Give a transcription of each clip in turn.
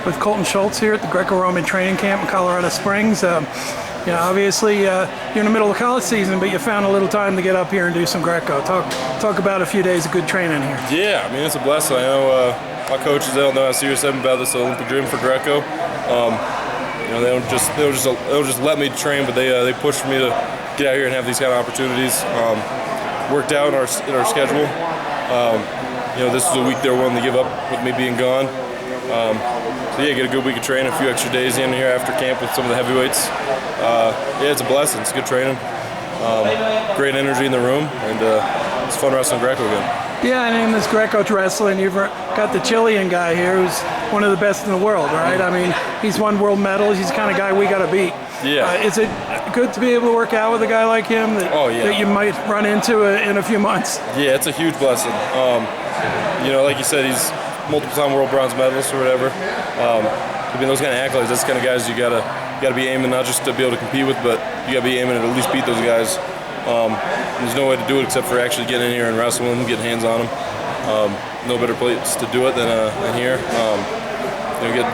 with Cohlton Schultz here at the Greco-Roman training camp in Colorado Springs. Obviously you're in the middle of college season, but you found a little time to get up here and do some Greco. Talk about a few days of good training here. Yeah, I mean, it's a blessing. I know my coaches, they don't know how serious I'm about this Olympic dream for Greco. They don't just let me train, but they push me to get out here and have these kind of opportunities. Worked out in our schedule. This is a week they're willing to give up with me being gone. So yeah, get a good week of training, a few extra days in here after camp with some of the heavyweights. Yeah, it's a blessing. It's good training. Great energy in the room, and it's fun wrestling Greco again. Yeah, and in this Greco wrestling, you've got the Chilean guy here who's one of the best in the world, right? I mean, he's won world medals. He's the kind of guy we got to beat. Yeah. Is it good to be able to work out with a guy like him that you might run into in a few months? Yeah, it's a huge blessing. Like you said, he's multiple-time world bronze medalist or whatever. I mean, those kind of accolades, that's the kind of guys you gotta be aiming not just to be able to compete with, but you gotta be aiming to at least beat those guys. There's no way to do it except for actually getting in here and wrestling them, getting hands on them. No better place to do it than here.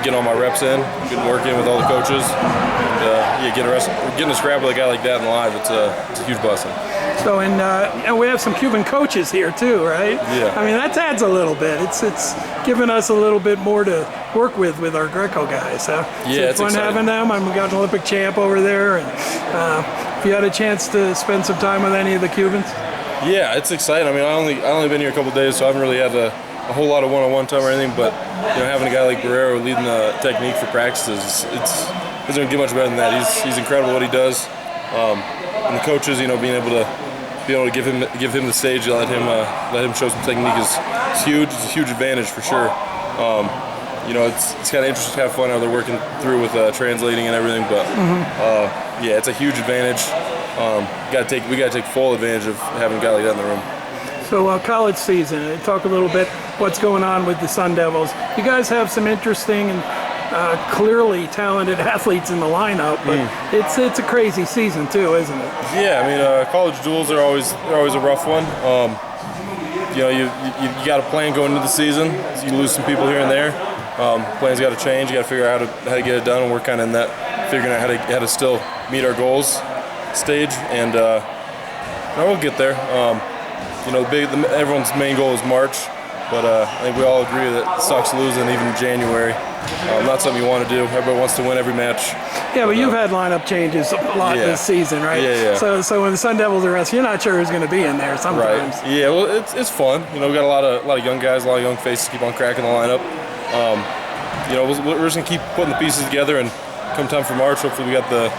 Get all my reps in, getting work in with all the coaches, and getting a scrap with a guy like that in live. It's a huge blessing. So, and we have some Cuban coaches here too, right? Yeah. I mean, that adds a little bit. It's giving us a little bit more to work with our Greco guys. So it's fun having them. We got an Olympic champ over there, and if you had a chance to spend some time with any of the Cubans. Yeah, it's exciting. I mean, I only been here a couple days, so I haven't really had a whole lot of one-on-one time or anything. But having a guy like Barrero leading the technique for practices, it doesn't get much better than that. He's incredible what he does, and the coaches, being able to give him the stage, to let him show some technique is huge. It's a huge advantage for sure. It's kind of interesting to have fun how they're working through with translating and everything. But yeah, it's a huge advantage. We gotta take full advantage of having a guy like that in the room. So college season, talk a little bit what's going on with the Sun Devils. You guys have some interesting and clearly talented athletes in the lineup, but it's a crazy season too, isn't it? Yeah, I mean, college duels are always a rough one. You got a plan going into the season. So you lose some people here and there. Plans got to change. You got to figure out how to get it done, and we're kind of in that figuring out how to still meet our goals stage, and we'll get there. Everyone's main goal is March, but I think we all agree that it sucks losing even in January. Not something you want to do. Everybody wants to win every match. Yeah, but you've had lineup changes a lot this season, right? Yeah. So when the Sun Devils are wrestling, you're not sure who's going to be in there sometimes. Right. Yeah, well, it's fun. We got a lot of young guys, a lot of young faces keep on cracking the lineup. We're just gonna keep putting the pieces together, and come time for March, hopefully we got the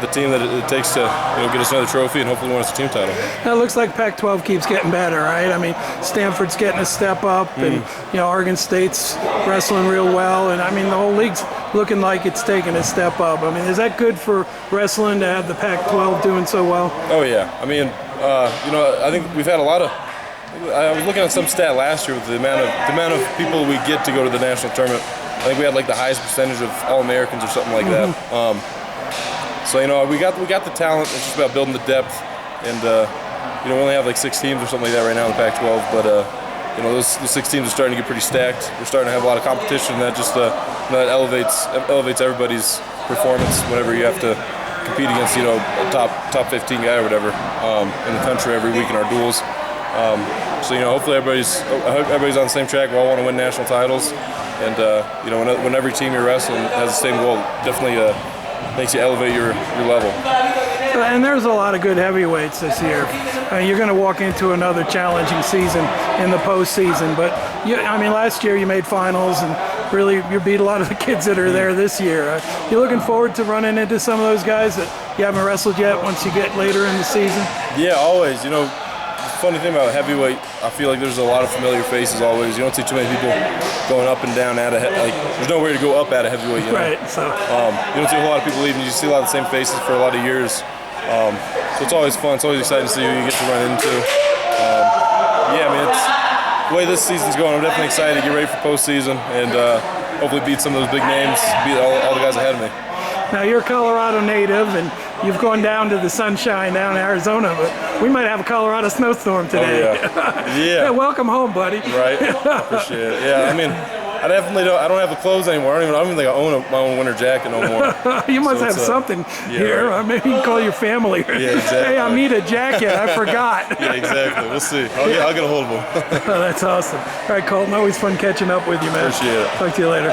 team that it takes to get us another trophy and hopefully win us a team title. It looks like Pac12 keeps getting better, right? I mean, Stanford's getting a step up, and Oregon State's wrestling real well, and I mean the whole league's looking like it's taking a step up. I mean, is that good for wrestling to have the Pac12 doing so well? Oh yeah, I mean, I think we've had a lot of. I was looking at some stat last year with the amount of people we get to go to the national tournament. I think we had like the highest percentage of All-Americans or something like that. So we got the talent. It's just about building the depth, and we only have like 6 teams or something like that right now in the Pac-12. But those 6 teams are starting to get pretty stacked. We're starting to have a lot of competition. That just that elevates everybody's performance whenever you have to compete against a top 15 guy or whatever in the country every week in our duels. Hopefully everybody's on the same track. We all want to win national titles, and when every team you're wrestling has the same goal, definitely makes you elevate your level. And there's a lot of good heavyweights this year. You're going to walk into another challenging season in the postseason, but last year you made finals, and really you beat a lot of the kids that are there this year. You looking forward to running into some of those guys that you haven't wrestled yet once you get later in the season? Yeah, always. The funny thing about heavyweight, I feel like there's a lot of familiar faces always. You don't see too many people going up and down at there's nowhere to go up at a heavyweight. Right. So you don't see a whole lot of people leaving. You see a lot of the same faces for a lot of years. So it's always fun. It's always exciting to see who you get to run into. It's the way this season's going. I'm definitely excited to get ready for postseason and hopefully beat some of those big names, beat all the guys ahead of me. Now you're a Colorado native, and you've gone down to the sunshine down in Arizona, but we might have a Colorado snowstorm today. Oh, yeah. Yeah, welcome home, buddy. Right. Appreciate it. Yeah, I definitely don't. I don't have the clothes anymore. I don't even think I own my own winter jacket no more. You must have something here. Right. Or maybe you can call your family. Yeah, exactly. Hey, I need a jacket. I forgot. Yeah, exactly. We'll see. I'll get a hold of them. Oh, that's awesome. All right, Cohlton, always fun catching up with you, man. Appreciate it. Talk to you later.